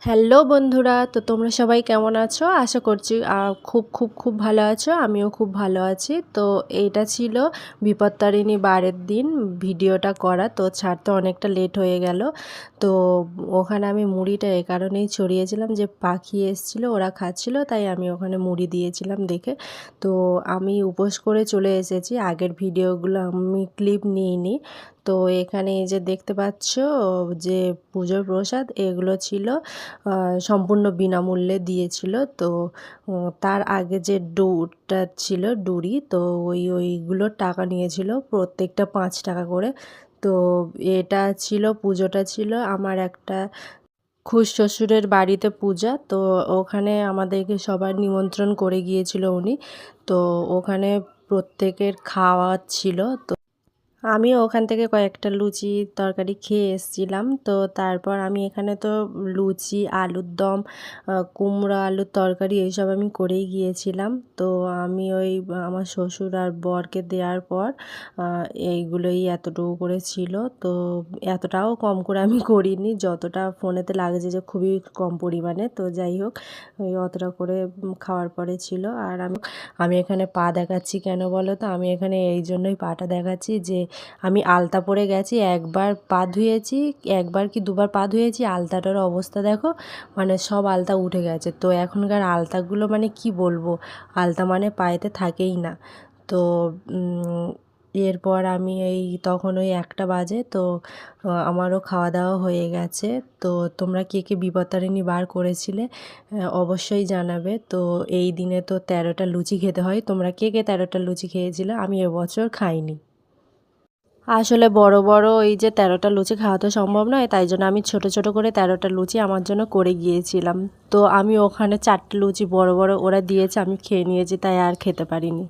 Hello বন্ধুরা, তো তোমরা সবাই কেমন আছো? আশা করছি খুব ভালো আছো। আমিও খুব ভালো আছি। তো এইটা ছিল বিপত্তারিণী বারের দিন ভিডিওটা করা, তো ছাড়তে অনেকটা লেট হয়ে গেল। তো ওখানে আমি মুড়িটা এ কারণেই ছড়িয়েছিলাম যে পাখি এসেছিলো, ওরা খাচ্ছিল, তাই আমি ওখানে মুড়ি দিয়েছিলাম দেখে। তো আমি উপোস করে চলে এসেছি, আগের ভিডিওগুলো আমি ক্লিপ নিইনি। তো এখানে এই যে দেখতে পাচ্ছ যে পুজোর প্রসাদ এগুলো ছিল, সম্পূর্ণ বিনামূল্যে দিয়েছিল। তো তার আগে যে ডুটা ছিল ডুরি, তো ওইগুলোর টাকা নিয়েছিল প্রত্যেকটা 5 টাকা করে। তো এটা ছিল, পুজোটা ছিল আমার একটা খুশ শ্বশুরের বাড়িতে পূজা। তো ওখানে আমাদেরকে সবার নিমন্ত্রণ করে গিয়েছিল উনি। তো ওখানে প্রত্যেকের খাওয়া ছিল। তো আমিও ওখান থেকে কয়েকটা লুচি তরকারি খেয়ে এসেছিলাম। তো তারপর আমি এখানে তো লুচি, আলুর দম, কুমড়ো আলুর তরকারি এইসব আমি করেই গিয়েছিলাম। তো আমি আমার শ্বশুর আর বরকে দেওয়ার পর এইগুলোই এতটুকু করে ছিল। তো এতটাও কম করে আমি করিনি, যতটা ফোনেতে লাগছে যে খুবই কম পরিমাণে। তো যাই হোক, ওই অতটা করে খাওয়ার পরে ছিল। আর আমি এখানে পা দেখাচ্ছি কেন বলো তো? আমি এখানে এই জন্যই পাটা দেখাচ্ছি যে আমি আলতা পরে গেছি, একবার পা ধুয়েছি, একবার কি দুবার পা ধুয়েছি, আলতাটার অবস্থা দেখো, মানে সব আলতা উঠে গেছে। তো এখনকার আলতাগুলো মানে কি বলবো, আলতা মানে পায়েতে থাকেই না। তো এরপর আমি তখন ওই 1টা বাজে। তো আমারও খাওয়া দাওয়া হয়ে গেছে। তো তোমরা কে কে বিপত্তারিণী বার করেছিলে অবশ্যই জানাবে। তো এই দিনে তো 13টা লুচি খেতে হয়। তোমরা কে কে 13টা লুচি খেয়েছিলে? আমি এবছর খাইনি। আসলে বড় বড় এই যে 13টা লুচি খাওয়া তো সম্ভব নয়, তাই জন্য আমি ছোট ছোট করে 13টা লুচি আমার জন্য করে গিয়েছিলাম। তো আমি ওখানে 4টে লুচি বড় বড় ওরা দিয়েছে, আমি খেয়ে নিয়েছি, তাই আর খেতে পারিনি।